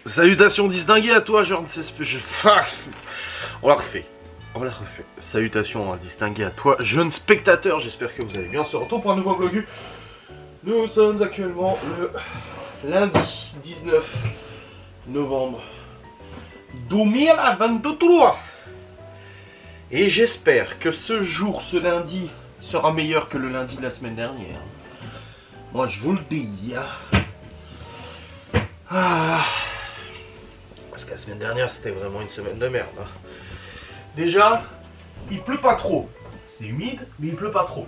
Salutations distinguées à toi, je ne sais On la refait. On la refait. Salutations distinguées à toi, jeune spectateur. J'espère que vous allez bien. On se retrouve pour un nouveau vlog. Nous sommes actuellement le lundi 19 novembre 2023. Et j'espère que ce lundi, sera meilleur que le lundi de la semaine dernière. Moi, je vous le dis. Parce que la semaine dernière, c'était vraiment une semaine de merde. Déjà, il pleut pas trop. C'est humide, mais il pleut pas trop.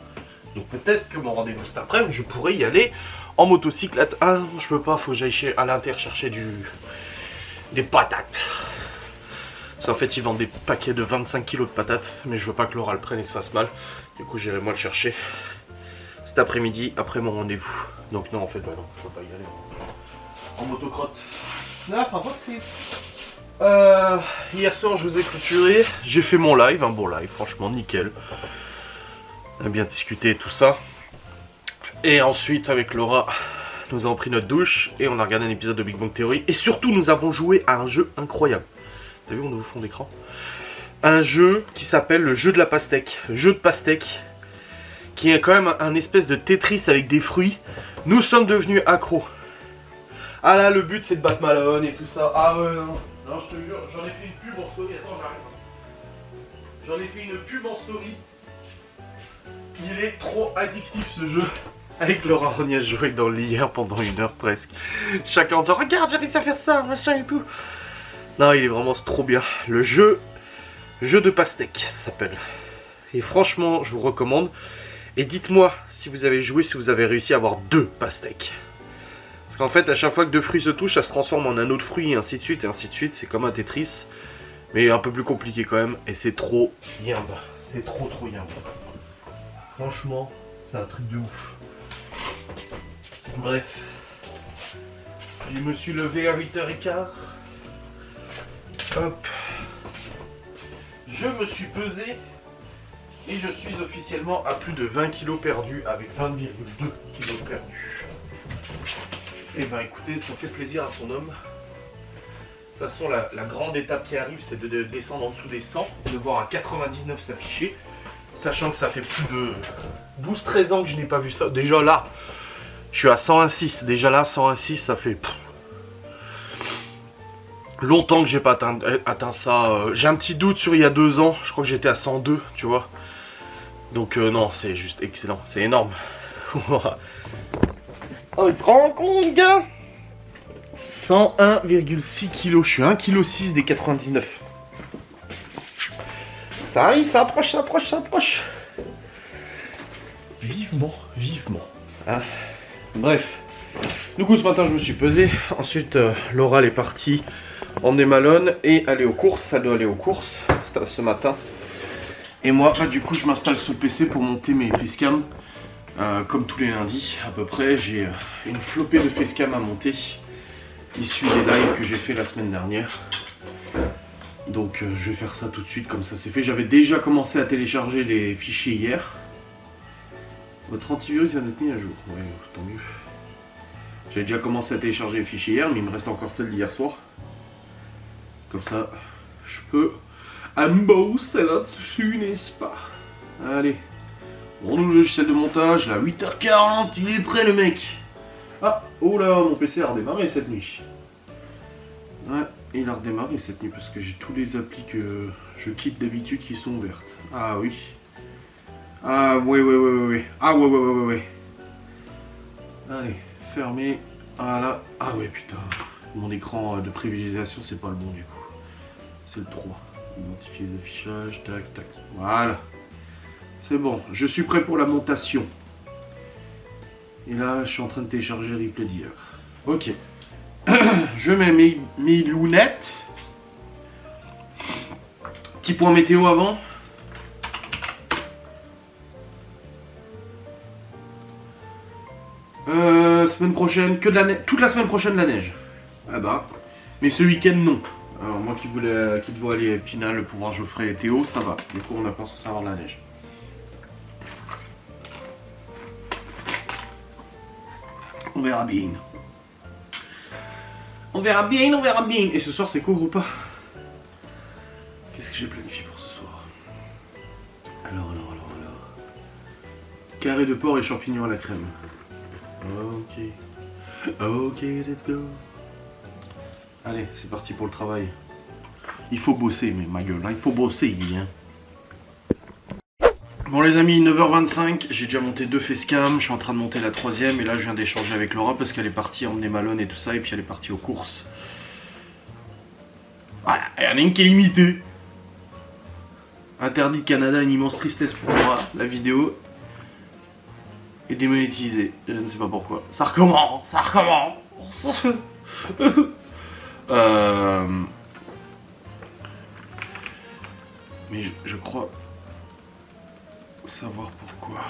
Donc peut-être que mon rendez-vous cet après-midi, je pourrais y aller en motocyclette. Ah non, je peux pas, faut que j'aille à l'Inter chercher des patates. C'est en fait, ils vendent des paquets de 25 kilos de patates, mais je veux pas que Laura le prenne et se fasse mal. Du coup, j'irai moi le chercher cet après-midi, après mon rendez-vous. Donc non, en fait, bah non, je peux pas y aller en motocrotte. Là, par contre, hier soir, je vous ai clôturé. J'ai fait mon live, un bon live, franchement, nickel. On a bien discuté tout ça. Et ensuite, avec Laura, nous avons pris notre douche et on a regardé un épisode de Big Bang Theory. Et surtout, nous avons joué à un jeu incroyable. T'as vu mon nouveau fond d'écran? Un jeu qui s'appelle le jeu de la pastèque. Jeu de pastèque. Qui est quand même un espèce de Tetris avec des fruits. Nous sommes devenus accros. Ah là, le but c'est de battre Malone et tout ça. Ah ouais, non. Non, je te jure, j'en ai fait une pub en story. Attends, j'arrive. J'en ai fait une pub en story. Il est trop addictif ce jeu. Avec Laura, on y a joué dans le lit hier pendant 1 heure presque. Chacun en disant, regarde, j'ai réussi à faire ça, machin et tout. Non, il est vraiment trop bien. Le jeu de pastèque, ça s'appelle. Et franchement, je vous recommande. Et dites-moi si vous avez joué, si vous avez réussi à avoir 2 pastèques. Parce qu'en fait, à chaque fois que 2 fruits se touchent, ça se transforme en un autre fruit, et ainsi de suite, et ainsi de suite. C'est comme un Tetris, mais un peu plus compliqué quand même. Et c'est trop yimbe. C'est trop yimbe. Franchement, c'est un truc de ouf. Bref. Je me suis levé à 8h15. Hop. Je me suis pesé. Et je suis officiellement à plus de 20 kg perdus, avec 20,2 kg perdus. Et ben écoutez, ça fait plaisir à son homme. De toute façon, la grande étape qui arrive, c'est de descendre en dessous des 100, de voir à 99 s'afficher. Sachant que ça fait plus de 12-13 ans que je n'ai pas vu ça. Déjà là, je suis à 101,6. Déjà là, 101,6, ça fait longtemps que j'ai pas atteint ça. J'ai un petit doute sur il y a 2 ans. Je crois que j'étais à 102, tu vois. Donc non, c'est juste excellent. C'est énorme. Oh, mais tu te rends compte, gars? 101,6 kg. Je suis 1,6 kg des 99. Ça arrive, ça approche, ça approche, ça approche. Vivement, vivement. Hein. Bref. Du coup, ce matin, je me suis pesé. Ensuite, Laura, elle est partie emmener Malone et aller aux courses. Elle doit aller aux courses ce matin. Et moi, du coup, je m'installe sur le PC pour monter mes facecam. Comme tous les lundis, à peu près, j'ai une flopée de facecam à monter. Issu des lives que j'ai fait la semaine dernière. Donc je vais faire ça tout de suite, comme ça c'est fait. J'avais déjà commencé à télécharger les fichiers hier. Votre antivirus vient d'être mis à jour. Ouais, tant mieux. J'avais déjà commencé à télécharger les fichiers hier, mais il me reste encore celle d'hier soir. Comme ça, je peux bosser là-dessus, n'est-ce pas? Allez. Mon logiciel de montage, là, 8h40, il est prêt le mec. Ah, oh là, mon PC a redémarré cette nuit. Ouais, il a redémarré cette nuit parce que j'ai tous les applis que je quitte d'habitude qui sont ouvertes. Ah oui. Ah ouais. Ah ouais. Allez, fermé. Voilà. Ah ouais, putain. Mon écran de privilégiation, c'est pas le bon du coup. C'est le 3. Identifier les affichages, tac, tac. Voilà. C'est bon, je suis prêt pour la montation. Et là, je suis en train de télécharger le replay d'hier. Ok. Je mets mes lunettes. Petit point météo avant. Semaine prochaine, que de la neige. Toute la semaine prochaine, la neige. Ah bah. Mais ce week-end, non. Alors, moi qui devais aller à Épinal, le pouvoir Geoffrey et Théo, ça va. Du coup, on n'a pas censé avoir de la neige. On verra bien. On verra bien, on verra bien. Et ce soir, c'est quoi au repas? Qu'est-ce que j'ai planifié pour ce soir? Alors. Carré de porc et champignons à la crème. Ok, let's go. Allez, c'est parti pour le travail. Il faut bosser, mais ma gueule, hein, il faut bosser, hein. Bon les amis, 9h25, j'ai déjà monté 2 facecam, je suis en train de monter la 3e et là je viens d'échanger avec Laura parce qu'elle est partie emmener Malone et tout ça et puis elle est partie aux courses. Voilà, il y en a une qui est limitée. Interdit de Canada, une immense tristesse pour moi, la vidéo est démonétisée, je ne sais pas pourquoi. Ça recommence. Mais je crois savoir pourquoi.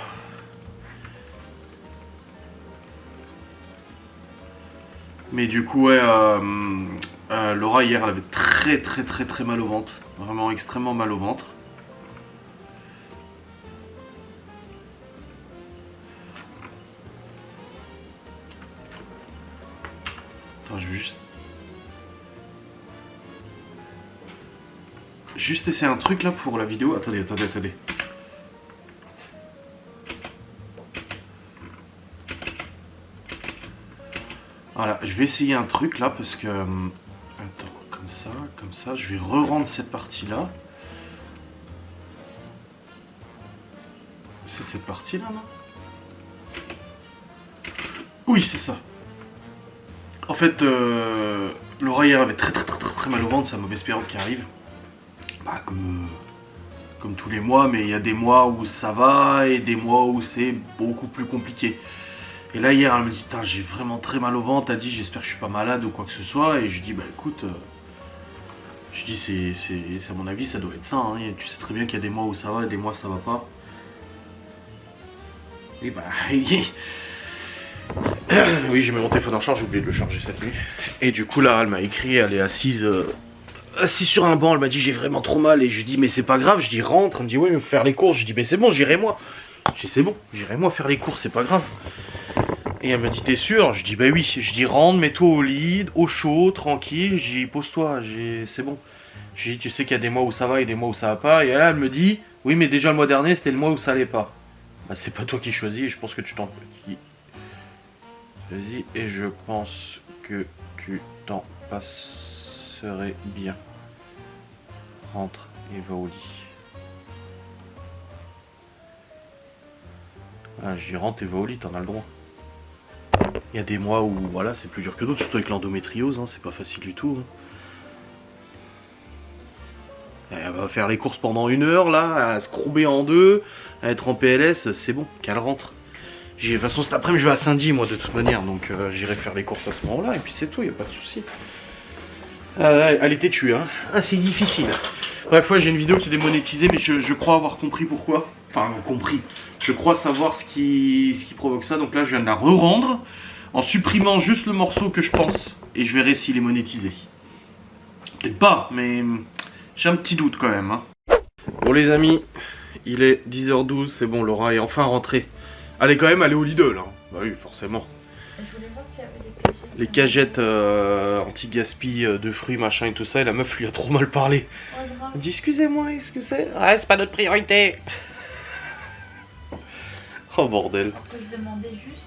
Mais du coup, ouais, Laura hier, elle avait très mal au ventre. Vraiment extrêmement mal au ventre. Attends, je vais juste essayer un truc là pour la vidéo. Attendez. Voilà, je vais essayer un truc là parce que... Attends, comme ça, je vais re-rendre cette partie là. C'est cette partie là, non? Oui, c'est ça. En fait, Laura hier avait très mal au ventre, c'est la mauvaise période qui arrive. Bah, comme tous les mois, mais il y a des mois où ça va et des mois où c'est beaucoup plus compliqué. Et là hier elle me dit j'ai vraiment très mal au ventre, elle dit j'espère que je suis pas malade ou quoi que ce soit et je dis bah écoute, je dis c'est à mon avis ça doit être ça, hein. Tu sais très bien qu'il y a des mois où ça va et des mois ça va pas. Et bah oui j'ai mis mon téléphone en charge, j'ai oublié de le charger cette nuit. Et du coup là elle m'a écrit, elle est assise sur un banc, elle m'a dit j'ai vraiment trop mal et je dis mais c'est pas grave, je dis rentre, elle me dit oui mais faire les courses, je dis mais c'est bon j'irai moi. Je dis c'est bon, j'irai moi faire les courses, c'est pas grave. Et elle me dit t'es sûr? Je dis bah oui, je dis rentre, mets-toi au lit, au chaud, tranquille, je dis pose-toi, c'est bon. Je dis tu sais qu'il y a des mois où ça va et des mois où ça va pas, et là elle me dit oui mais déjà le mois dernier c'était le mois où ça allait pas. Bah c'est pas toi qui choisis et je pense que tu t'en choisis et je pense que tu t'en passerais bien. Rentre et va au lit. Ah, je dis rentre et va au lit, t'en as le droit. Il y a des mois où voilà c'est plus dur que d'autres, surtout avec l'endométriose, hein, c'est pas facile du tout. Hein. Elle va faire les courses pendant 1 heure là, à se courber en deux, à être en PLS, c'est bon, qu'elle rentre. De toute façon cet après-midi je vais à Saint-Denis moi de toute manière, donc j'irai faire les courses à ce moment-là et puis c'est tout, y a pas de souci. Elle était tuée, hein. Ah c'est difficile. Bref, ouais, j'ai une vidéo qui est démonétisée, mais je crois avoir compris pourquoi. Enfin, compris. Je crois savoir ce qui provoque ça. Donc là, je viens de la re-rendre en supprimant juste le morceau que je pense. Et je verrai s'il est monétisé. Peut-être pas, mais j'ai un petit doute quand même. Hein. Bon, les amis, il est 10h12. C'est bon, Laura est enfin rentrée. Elle est quand même allée au Lidl. Hein. Bah oui, forcément. Je voulais voir s'il y avait les cagettes anti-gaspi de fruits, machin et tout ça, et la meuf lui a trop mal parlé. Elle dit excusez-moi, excusez. Ouais, c'est pas notre priorité. Oh bordel. Après, je demandais juste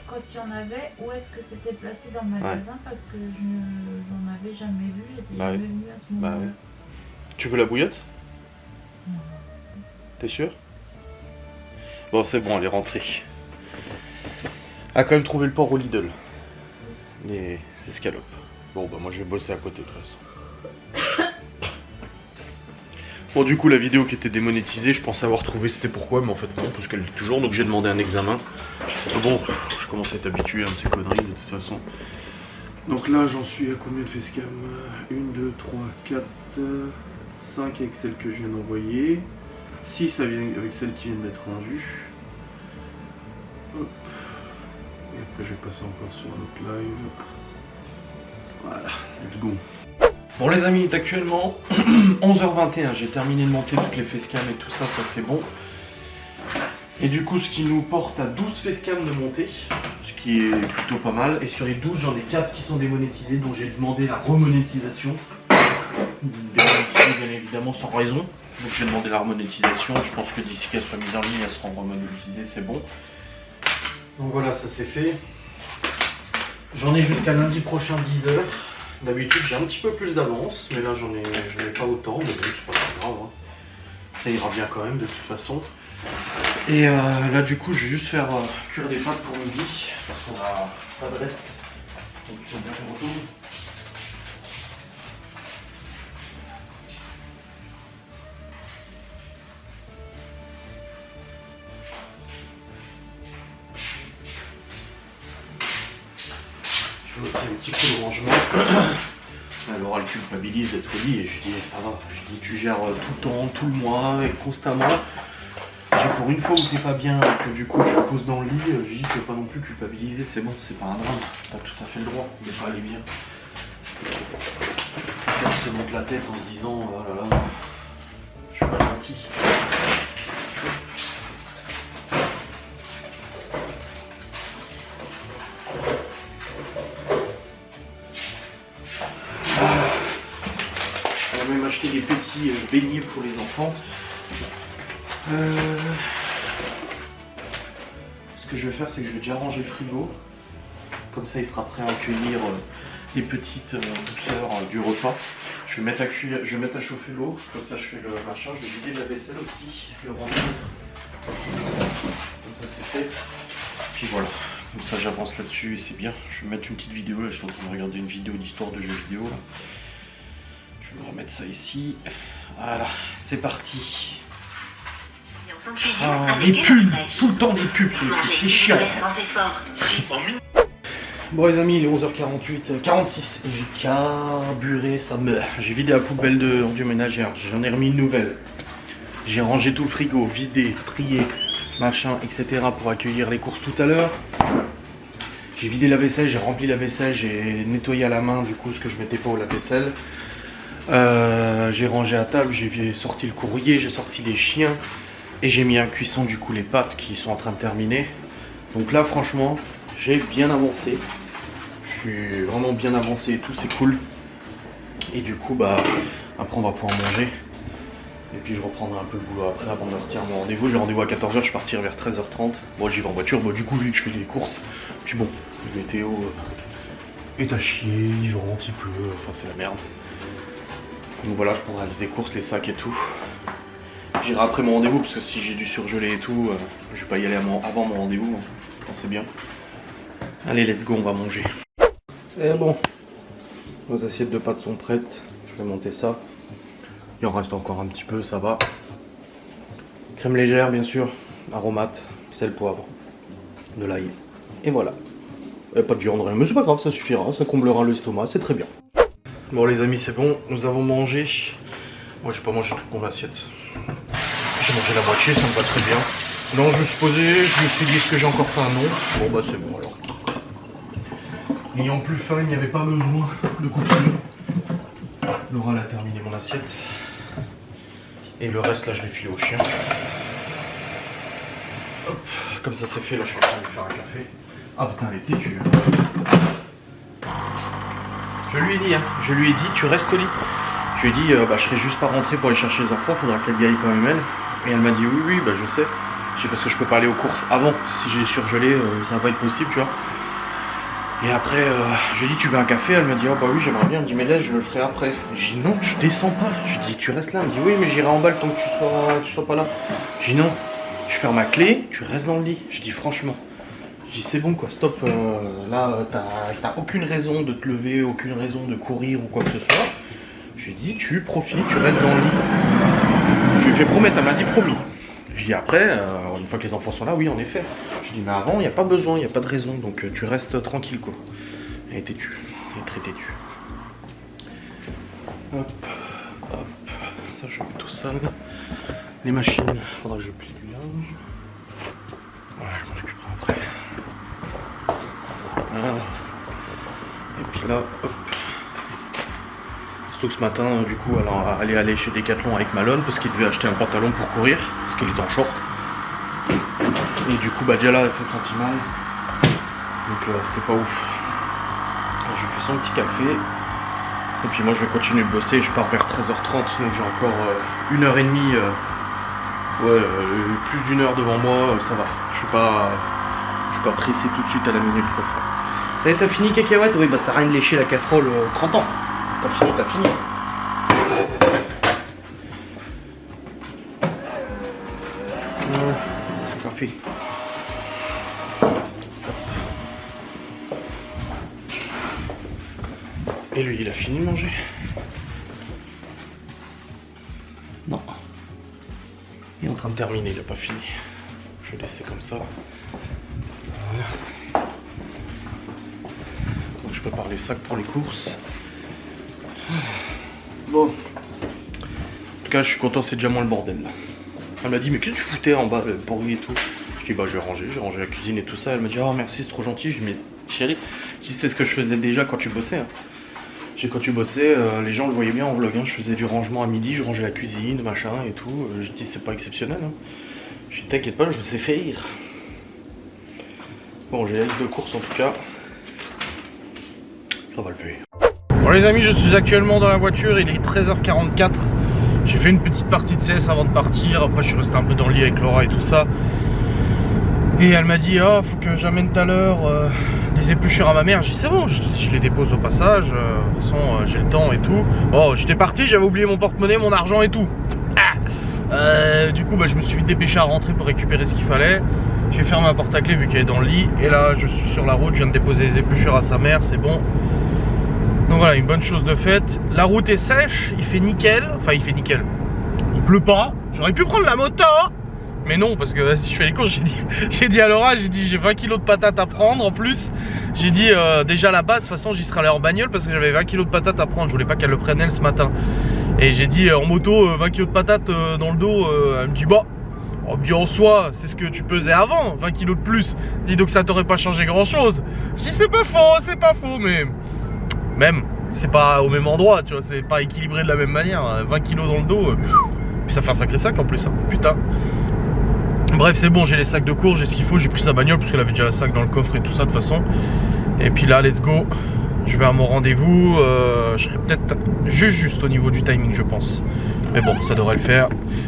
quand il y en avait, où est-ce que c'était placé dans le magasin, parce que je n'en avais jamais vu, j'étais jamais venue à ce moment-là. Ouais. Tu veux la bouillotte? Non. T'es sûr? Bon, c'est bon, elle est rentrée. Elle a quand même trouvé le porc au Lidl. Les escalopes. Bon, bah moi je vais bosser à côté de toute façon. Bon, du coup, la vidéo qui était démonétisée, je pensais avoir trouvé c'était pourquoi, mais en fait non, parce qu'elle est toujours, donc j'ai demandé un examen. Bon, je commence à être habitué à ces conneries de toute façon. Donc là, j'en suis à combien de facecam? 1, 2, 3, 4, 5 avec celle que je viens d'envoyer. 6 avec celle qui vient d'être rendue. Hop. Et après, je vais passer encore sur un autre live. Voilà, let's go. Bon les amis, il est actuellement 11h21, j'ai terminé de monter toutes les facecam et tout ça, ça c'est bon. Et du coup, ce qui nous porte à 12 facecam de montée, ce qui est plutôt pas mal. Et sur les 12, j'en ai 4 qui sont démonétisés, donc j'ai demandé la remonétisation. Démonétisées bien évidemment sans raison. Donc j'ai demandé la remonétisation. Je pense que d'ici qu'elles soient mises en ligne, elles seront remonétisées, c'est bon. Donc voilà, ça c'est fait. J'en ai jusqu'à lundi prochain 10h. D'habitude j'ai un petit peu plus d'avance, mais là j'en ai pas autant, mais bon, c'est pas très grave. Hein. Ça ira bien quand même de toute façon. Et là du coup je vais juste faire cuire des pâtes pour midi, parce qu'on a pas de reste. Donc on va faire autre chose. Je fais aussi un petit peu de rangement. Alors elle culpabilise d'être au lit et je dis ça va, je dis tu gères tout le temps, tout le mois et constamment. J'ai pour une fois où t'es pas bien et que du coup tu te poses dans le lit, je dis tu peux pas non plus culpabiliser, c'est bon, c'est pas un drame, t'as tout à fait le droit, mais pas aller bien. Elle se monte la tête en se disant oh là là, je suis pas gentil. On a même acheté des petits beignets pour les enfants. Ce que je vais faire, c'est que je vais déjà ranger le frigo. Comme ça, il sera prêt à accueillir les petites douceurs du repas. Je vais mettre à cuire, je vais mettre à chauffer l'eau. Comme ça, je fais le machin. Je vais vider la vaisselle aussi, le remplir. Comme ça, c'est fait. Puis voilà. Comme ça, j'avance là-dessus et c'est bien. Je vais mettre une petite vidéo. Là, je suis en train de regarder une vidéo d'histoire de jeux vidéo. Là. Je vais me remettre ça ici. Voilà, c'est parti. Ah, les pubs, tout le temps des pubs sur YouTube, c'est chiant. Bon les amis, il est 11h48, 46 et j'ai carburé, ça meurt. J'ai vidé la poubelle de ordures ménagères, j'en ai remis une nouvelle. J'ai rangé tout le frigo, vidé, trié, machin, etc. pour accueillir les courses tout à l'heure. J'ai vidé la vaisselle, j'ai rempli la vaisselle, j'ai nettoyé à la main du coup ce que je mettais pas au lave-vaisselle. J'ai rangé à table, j'ai sorti le courrier, j'ai sorti les chiens. Et j'ai mis à cuisson du coup les pâtes qui sont en train de terminer. Donc là franchement j'ai bien avancé. Je suis vraiment bien avancé et tout, c'est cool. Et du coup bah après on va pouvoir manger. Et puis je reprendrai un peu le boulot après avant de partir à mon rendez-vous. J'ai rendez-vous à 14h, je partirai vers 13h30. Bon j'y vais en voiture, bon du coup vu que je fais des courses. Puis bon, le météo est à chier, il vente, il pleut, enfin c'est la merde. Donc voilà, je prendrai la liste des courses, les sacs et tout. J'irai après mon rendez-vous parce que si j'ai dû surgeler et tout, je vais pas y aller avant mon rendez-vous, je pense c'est bien. Allez, let's go, on va manger. Et bon, nos assiettes de pâtes sont prêtes, je vais monter ça. Il en reste encore un petit peu, ça va. Crème légère bien sûr, aromate, sel, poivre, de l'ail. Et voilà. Pas de viande, rien, mais c'est pas grave, ça suffira, ça comblera l'estomac, c'est très bien. Bon les amis, c'est bon, nous avons mangé. Moi j'ai pas mangé toute mon assiette. J'ai mangé la moitié, ça me va très bien. Non, je me suis posé, je me suis dit est-ce que j'ai encore faim? Non. Bon bah c'est bon alors. N'ayant plus faim, il n'y avait pas besoin de continuer. Laura a terminé mon assiette. Et le reste là je l'ai filé au chien. Hop, comme ça c'est fait, là je suis en train de lui faire un café. Ah putain elle est têtue. Je lui ai dit, hein, je lui ai dit tu restes au lit. Je lui ai dit bah je serai juste pas rentré pour aller chercher les enfants, faudra qu'elle y aille quand même elle. Et elle m'a dit oui bah je sais. Je sais parce que je peux pas aller aux courses avant. Si j'ai surgelé, ça va pas être possible tu vois. Et après je lui ai dit tu veux un café? Elle m'a dit oh bah oui j'aimerais bien. Elle me dit mais là je le ferai après. J'ai dit non tu descends pas. Je lui ai dit tu restes là. Elle me dit oui mais j'irai en bas le temps que tu sois pas là. J'ai dit non, je ferme ma clé, tu restes dans le lit. Je dis franchement. Je dis c'est bon quoi, stop, là t'as aucune raison de te lever, aucune raison de courir ou quoi que ce soit. Je lui ai dit tu profites, tu restes dans le lit. Je lui ai fait promettre, elle m'a dit promis. Je dis après, une fois que les enfants sont là, oui en effet. Je dis mais avant il n'y a pas besoin, il n'y a pas de raison, donc tu restes tranquille quoi. Elle est têtue, elle est très têtue. Hop, hop, ça je mets tout sale. Les machines, faudra que je plie du linge. Voilà, je m'en occuperai après. Voilà. Et puis là, hop. Surtout que ce matin, du coup, elle est allée chez Decathlon avec Malone parce qu'il devait acheter un pantalon pour courir, parce qu'il est en short. Et du coup, bah déjà là, elle s'est sentie mal. Donc c'était pas ouf. Alors, je lui fais son petit café. Et puis moi, je vais continuer de bosser. Je pars vers 13h30. Donc j'ai encore 1h30. Plus d'1 heure devant moi. Ça va. Je suis pas pressé tout de suite à la minute, quoi. Ça y est, t'as fini, cacahuète? Oui, bah ça a rien de lécher la casserole 30 ans. T'as fini, t'as fini. C'est parfait. Et lui, il a fini de manger? Non. Il est en train de terminer, il a pas fini. Je vais laisser comme ça. Voilà. Donc je prépare les sacs pour les courses. Bon. En tout cas, je suis content, c'est déjà moins le bordel là. Elle m'a dit, mais qu'est-ce que tu foutais en bas, le pourri et tout? Je dis, bah je vais ranger, j'ai rangé la cuisine et tout ça. Elle m'a dit, oh merci, c'est trop gentil. Je dis, mais chérie, je dis, c'est ce que je faisais déjà quand tu bossais. Hein. Quand tu bossais, les gens le voyaient bien en vlog. Hein. Je faisais du rangement à midi, je rangeais la cuisine, machin et tout. Je dis, c'est pas exceptionnel. Hein. Je dis, t'inquiète pas, je sais faire. Bon, j'ai la liste de courses en tout cas. Ça va le faire. Bon les amis, je suis actuellement dans la voiture, il est 13h44. J'ai fait une petite partie de CS avant de partir. Après je suis resté un peu dans le lit avec Laura et tout ça. Et elle m'a dit, oh faut que j'amène tout à l'heure des épluchures à ma mère. J'ai dit c'est bon, je les dépose au passage. De toute façon j'ai le temps et tout. Oh j'étais parti, j'avais oublié mon porte-monnaie, mon argent et tout. Du coup bah, je me suis vite dépêché à rentrer pour récupérer ce qu'il fallait. J'ai fermé ma porte à clé vu qu'elle est dans le lit. Et là je suis sur la route, je viens de déposer les épluchures à sa mère, c'est bon. Donc voilà, une bonne chose de faite. La route est sèche, il fait nickel. Enfin il fait nickel. Il pleut pas. J'aurais pu prendre la moto. Mais non, parce que si je fais les courses, j'ai dit à Laura, j'ai 20 kilos de patates à prendre en plus. J'ai dit déjà à la base, de toute façon j'y serais allé en bagnole parce que j'avais 20 kilos de patates à prendre. Je voulais pas qu'elle le prenne elle ce matin. Et j'ai dit en moto, 20 kilos de patates dans le dos. Elle me dit bah, on me dit en soi, c'est ce que tu pesais avant, 20 kilos de plus. Dis donc ça t'aurait pas changé grand chose. Je dis c'est pas faux, mais même, c'est pas au même endroit, tu vois, c'est pas équilibré de la même manière. 20 kilos dans le dos, puis ça fait un sacré sac en plus, hein. Putain. Bref, c'est bon, j'ai les sacs de course, j'ai ce qu'il faut, j'ai pris sa bagnole parce qu'elle avait déjà le sac dans le coffre et tout ça de toute façon. Et puis là, let's go. Je vais à mon rendez-vous. Je serai peut-être juste au niveau du timing, je pense. Mais bon, ça devrait le faire.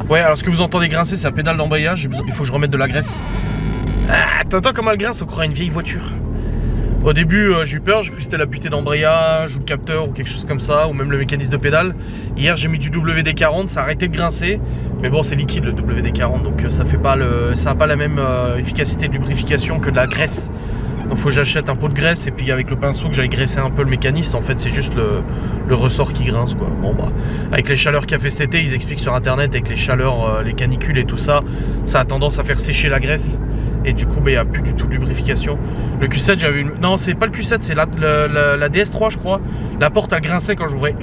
Ouais, alors ce que vous entendez grincer, c'est la pédale d'embrayage. Il faut que je remette de la graisse. Ah, t'entends comment elle grince? On croirait une vieille voiture. Au début, j'ai eu peur, j'ai cru que c'était la butée d'embrayage ou le capteur ou quelque chose comme ça, ou même le mécanisme de pédale. Hier, j'ai mis du WD-40, ça a arrêté de grincer. Mais bon, c'est liquide le WD-40, donc ça n'a pas la même efficacité de lubrification que de la graisse. Donc faut que j'achète un pot de graisse et puis avec le pinceau que j'aille graisser un peu le mécanisme. En fait, c'est juste le ressort qui grince, quoi. Bon bah, avec les chaleurs qu'il y a fait cet été, ils expliquent sur internet, avec les chaleurs, les canicules et tout ça, ça a tendance à faire sécher la graisse. Et du coup, il n'y a plus du tout de lubrification. Le Q7, j'avais une... Non, c'est pas le Q7, c'est la DS3, je crois. La porte, elle grinçait quand j'ouvrais.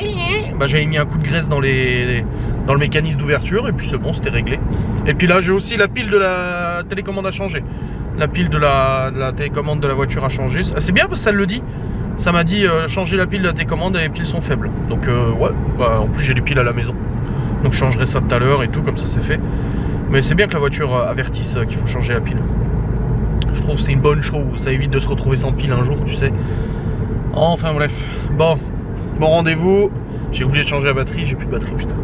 Bah, j'avais mis un coup de graisse dans le mécanisme d'ouverture. Et puis c'est bon, c'était réglé. Et puis là, j'ai aussi la pile de la télécommande à changer. La pile de la télécommande de la voiture à changer. C'est bien parce que ça le dit. Ça m'a dit changer la pile de la télécommande et les piles sont faibles. Donc ouais, bah, en plus j'ai les piles à la maison. Donc je changerai ça tout à l'heure et tout, comme ça c'est fait. Mais c'est bien que la voiture avertisse qu'il faut changer la pile. Je trouve que c'est une bonne chose, ça évite de se retrouver sans pile un jour, tu sais. Enfin bref, bon rendez-vous. J'ai oublié de changer la batterie, j'ai plus de batterie, putain.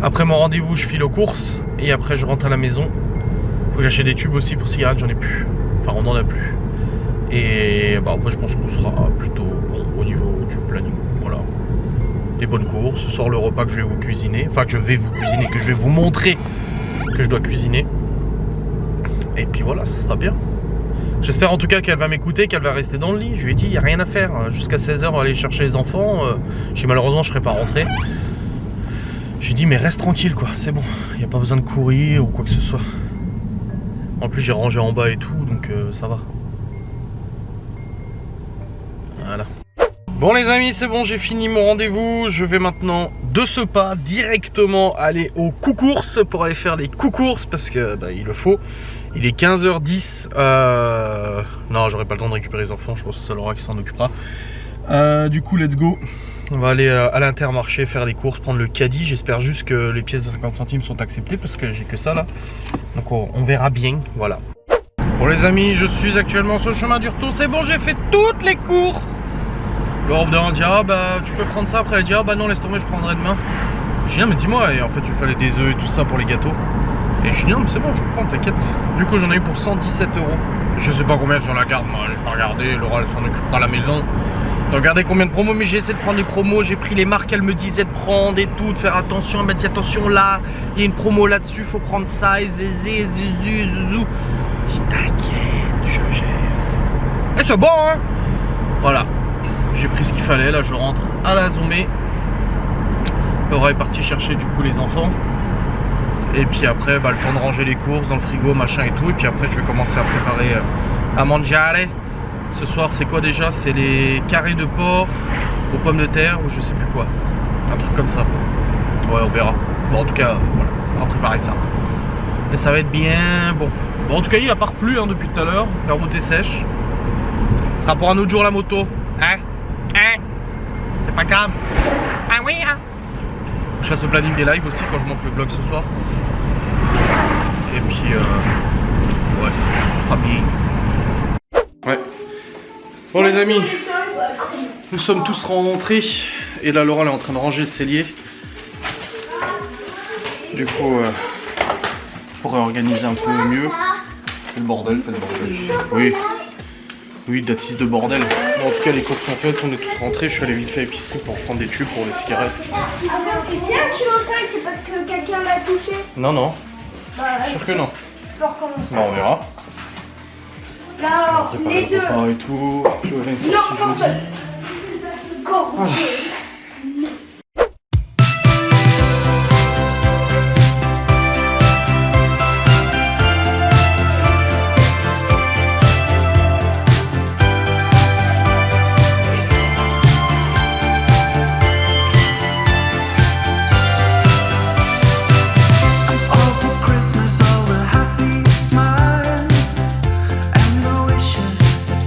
Après mon rendez-vous, je file aux courses et après je rentre à la maison. Faut que j'achète des tubes aussi pour cigarettes, j'en ai plus. Enfin, on en a plus. Et bah après, je pense qu'on sera plutôt bon au niveau du planning. Voilà. Des bonnes courses. Ce soir, le repas que je vais vous cuisiner. Enfin, que je vais vous cuisiner, que je vais vous montrer que je dois cuisiner. Et puis voilà, ça sera bien. J'espère en tout cas qu'elle va m'écouter, qu'elle va rester dans le lit. Je lui ai dit, il n'y a rien à faire. Jusqu'à 16h, aller chercher les enfants. Malheureusement, je ne serai pas rentré. J'ai dit, mais reste tranquille, quoi. C'est bon. Il n'y a pas besoin de courir ou quoi que ce soit. En plus, j'ai rangé en bas et tout, donc ça va. Voilà. Bon les amis, c'est bon, j'ai fini mon rendez-vous. Je vais maintenant de ce pas directement aller aux coucourses pour aller faire des coucourses parce que bah, il le faut. Il est 15h10. Non, j'aurai pas le temps de récupérer les enfants. Je pense que c'est Laura qui s'en occupera. Du coup, let's go. On va aller à l'Intermarché faire les courses, prendre le caddie. J'espère juste que les pièces de 50 centimes sont acceptées parce que j'ai que ça là. Donc on verra bien. Voilà. Bon les amis, je suis actuellement sur le chemin du retour. C'est bon, j'ai fait toutes les courses. Laura me dit ah bah tu peux prendre ça. Après elle dit ah bah non laisse tomber, je prendrai demain. Je dis non mais dis-moi, et en fait il fallait des œufs et tout ça pour les gâteaux. Et je dis non mais c'est bon, je prends, t'inquiète. Du coup j'en ai eu pour 117 €. Je sais pas combien sur la carte, moi j'ai pas regardé. Laura elle s'en occupera à la maison. De regarder combien de promos, mais j'ai essayé de prendre les promos, j'ai pris les marques qu'elle me disait de prendre et tout, de faire attention, elle m'a dit attention là, il y a une promo là-dessus, faut prendre ça, et zézé, zézou, zouzou. Je t'inquiète, je gère. Et c'est bon hein. Voilà, j'ai pris ce qu'il fallait, là je rentre à la Zoomé. Laura est partie chercher du coup les enfants. Et puis après, bah, le temps de ranger les courses dans le frigo, machin et tout. Et puis après je vais commencer à préparer à mangiare. Ce soir, c'est quoi déjà? C'est les carrés de porc aux pommes de terre ou je sais plus quoi. Un truc comme ça. Ouais, on verra. Bon, en tout cas, voilà, on va préparer ça. Et ça va être bien bon. Bon, en tout cas, il n'a pas plu hein, depuis tout à l'heure. La route est sèche. Ce sera pour un autre jour la moto. Hein? Hein? C'est pas grave. Ah oui, hein? Je fasse le planning des lives aussi quand je monte le vlog ce soir. Et puis, ouais, ce sera bien. Ouais. Bon les amis, nous sommes tous rentrés et là Laura elle est en train de ranger le cellier. Du coup, pour réorganiser un peu mieux. C'est le bordel, c'est le bordel. Oui, oui, datise de bordel. Bon, en tout cas les courses sont faites, on est tous rentrés. Je suis allé vite fait à l'épicerie pour prendre des tubes pour les cigarettes. C'était 1,5 kg, c'est parce que quelqu'un l'a touché. Non, non, Bah, sûr que non. je peux recommencer. Bon, on verra. Là alors, Préparer les le deux. repas et tout. Chloé, une Non, sortie Gordon. jeudi. Gordon.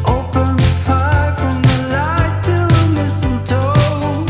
Open fire from the light till the mistletoe.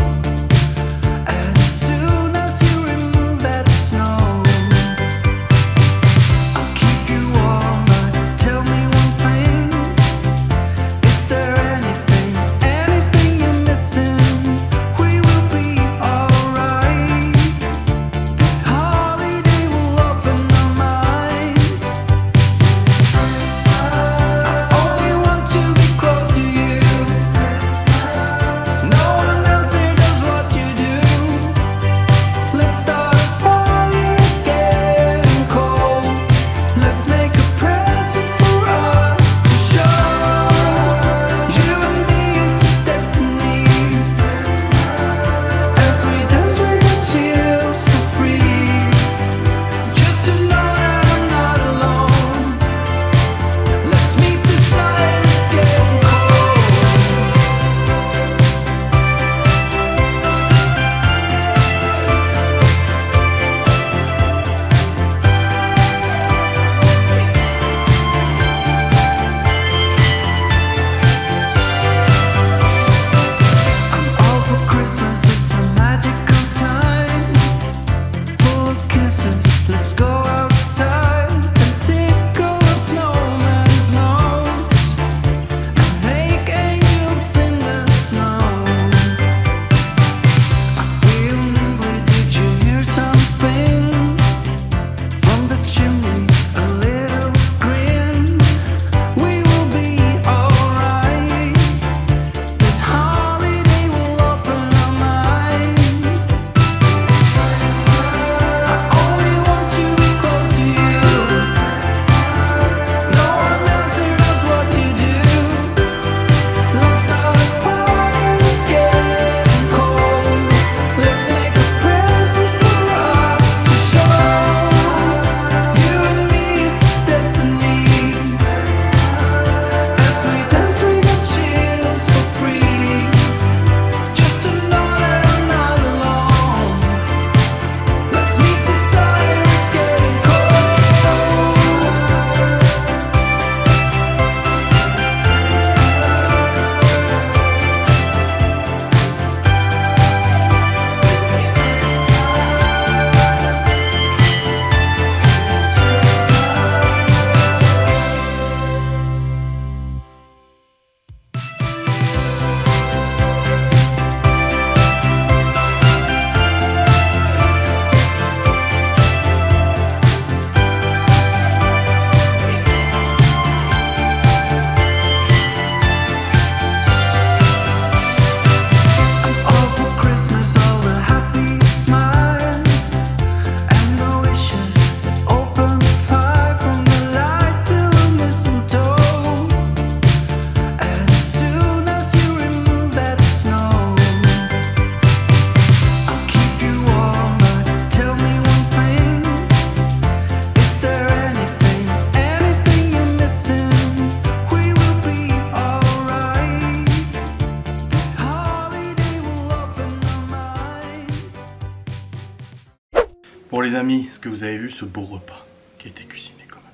Bon les amis, est-ce que vous avez vu ce beau repas qui a été cuisiné quand même?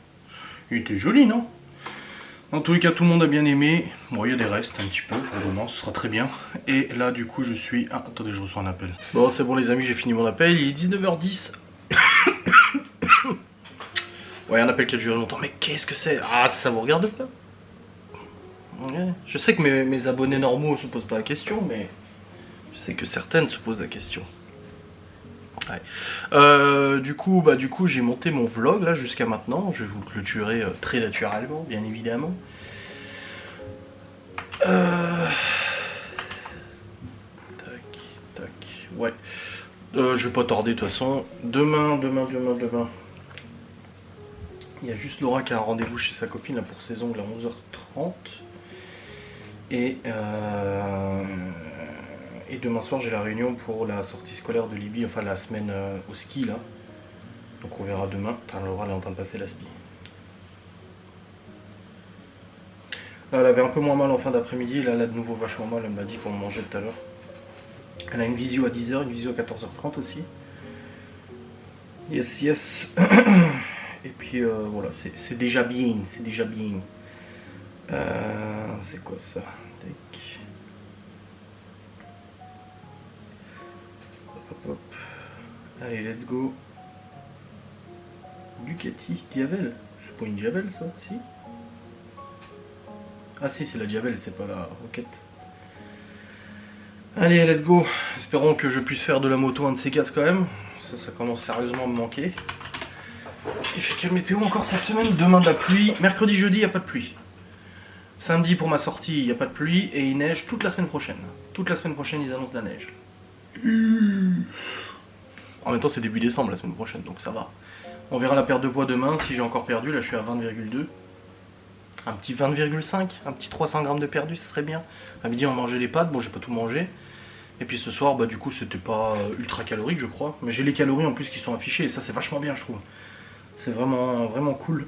Il était joli, non? En tous les cas, tout le monde a bien aimé. Bon, il y a des restes un petit peu pour demain, ce sera très bien. Et là, du coup, je suis... Ah, attendez, je reçois un appel. Bon, c'est bon les amis, j'ai fini mon appel. Il est 19h10. Ouais, un appel qui a duré longtemps. Mais qu'est-ce que c'est? Ah, ça vous regarde pas? Ouais. Je sais que mes abonnés normaux ne se posent pas la question, mais je sais que certaines se posent la question. Ouais. Du coup, j'ai monté mon vlog là jusqu'à maintenant. Je vais vous le clôturer très naturellement, bien évidemment. Tac, tac. Ouais. Je vais pas tarder de toute façon. Demain. Il y a juste Laura qui a un rendez-vous chez sa copine là, pour ses ongles à 11h30. Et demain soir j'ai la réunion pour la sortie scolaire de Libye, enfin la semaine au ski là. Donc on verra demain. Putain, Laura elle est en train de passer la spi. Là elle avait un peu moins mal en fin d'après-midi, là elle a de nouveau vachement mal, elle me l'a dit pour manger tout à l'heure. Elle a une visio à 10h, une visio à 14h30 aussi. Yes. Et puis voilà, c'est déjà bien, c'est déjà bien. C'est quoi ça? Tac. Hop. Allez, let's go. Ducati, Diavel. C'est pas une Diavel ça, si? Ah si, c'est la Diavel, c'est pas la Rocket. Allez, let's go. Espérons que je puisse faire de la moto un de ces quatre quand même. Ça commence sérieusement à me manquer. Il fait quelle météo encore cette semaine? Demain de la pluie. Mercredi, jeudi, il n'y a pas de pluie. Samedi pour ma sortie, il n'y a pas de pluie et il neige toute la semaine prochaine. Toute la semaine prochaine, ils annoncent de la neige. En même temps, c'est début décembre la semaine prochaine, donc ça va. On verra la perte de poids demain, si j'ai encore perdu. Là, je suis à 20,2. Un petit 20,5, un petit 300 grammes de perdu, ce serait bien. À midi, on mangeait les pâtes. Bon, j'ai pas tout mangé. Et puis ce soir, du coup, c'était pas ultra calorique, je crois. Mais j'ai les calories en plus qui sont affichées et ça, c'est vachement bien, je trouve. C'est vraiment cool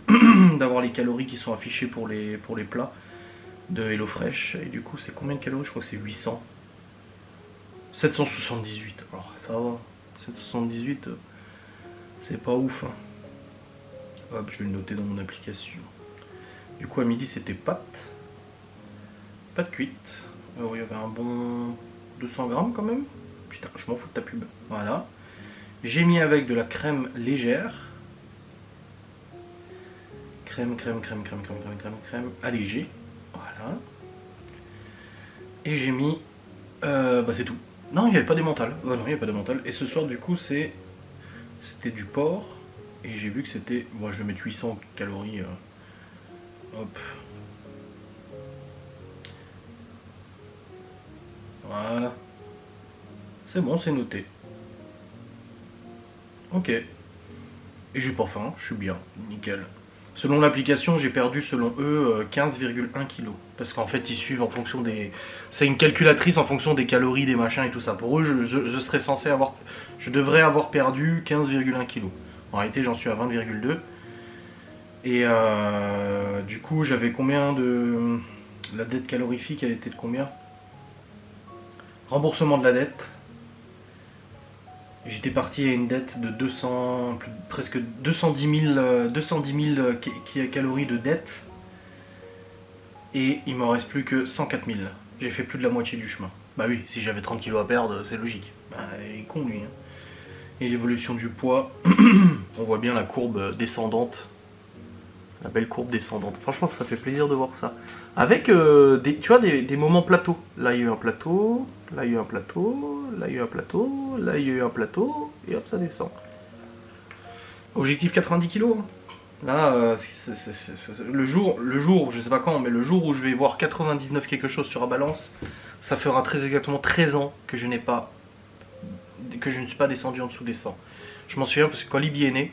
d'avoir les calories qui sont affichées pour les plats de HelloFresh. Et du coup, c'est combien de calories? Je crois que c'est 800. 778. Alors, ça va. 778, c'est pas ouf. Hein. Hop, je vais le noter dans mon application. Du coup, à midi, c'était pâtes. Pâtes cuites. Alors, il y avait un bon 200 grammes quand même. Putain, je m'en fous de ta pub. Voilà. J'ai mis avec de la crème légère. Crème allégée. Voilà. Et j'ai mis... c'est tout. Non, il n'y avait pas d'émental. Non, il n'y avait pas d'émental. Et ce soir, du coup, c'était du porc. Et j'ai vu que c'était... Bon, je vais mettre 800 calories. Hop. Voilà. C'est bon, c'est noté. Ok. Et j'ai pas faim, je suis bien. Nickel. Selon l'application, j'ai perdu, selon eux, 15,1 kg. Parce qu'en fait, ils suivent en fonction des... C'est une calculatrice en fonction des calories, des machins et tout ça. Pour eux, je serais censé avoir... Je devrais avoir perdu 15,1 kg. En réalité, j'en suis à 20,2. Et du coup, j'avais combien de... La dette calorifique, elle était de combien? Remboursement de la dette. J'étais parti à une dette de 200, presque 210 000 calories de dette. Et il m'en reste plus que 104 000. J'ai fait plus de la moitié du chemin. Bah oui, si j'avais 30 kilos à perdre, c'est logique. Bah, il est con lui. Hein. Et l'évolution du poids, on voit bien la courbe descendante. La belle courbe descendante. Franchement, ça fait plaisir de voir ça. Avec tu vois, des moments plateaux. Là, il y a eu un plateau. Là, il y a eu un plateau. Là, il y a eu un plateau. Là, il y a eu un plateau. Et hop, ça descend. Objectif 90 kg. Là, le jour, je sais pas quand, mais le jour où je vais voir 99 quelque chose sur la balance, ça fera très exactement 13 ans que je ne suis pas descendu en dessous des 100. Je m'en souviens parce que quand Libye est née,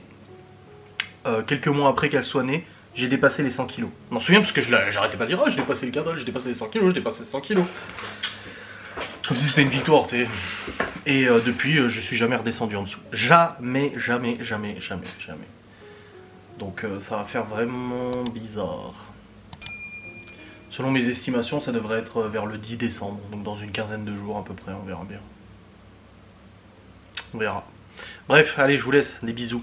quelques mois après qu'elle soit née, j'ai dépassé les 100 kg. Je m'en souviens parce que j'arrêtais pas de dire oh, j'ai dépassé le cadre, j'ai dépassé les 100 kg, j'ai dépassé les 100 kg. Comme si c'était une victoire, tu sais. Et depuis, je suis jamais redescendu en dessous. Jamais. Donc ça va faire vraiment bizarre. Selon mes estimations, ça devrait être vers le 10 décembre. Donc dans une quinzaine de jours à peu près, on verra bien. On verra. Bref, allez, je vous laisse. Des bisous.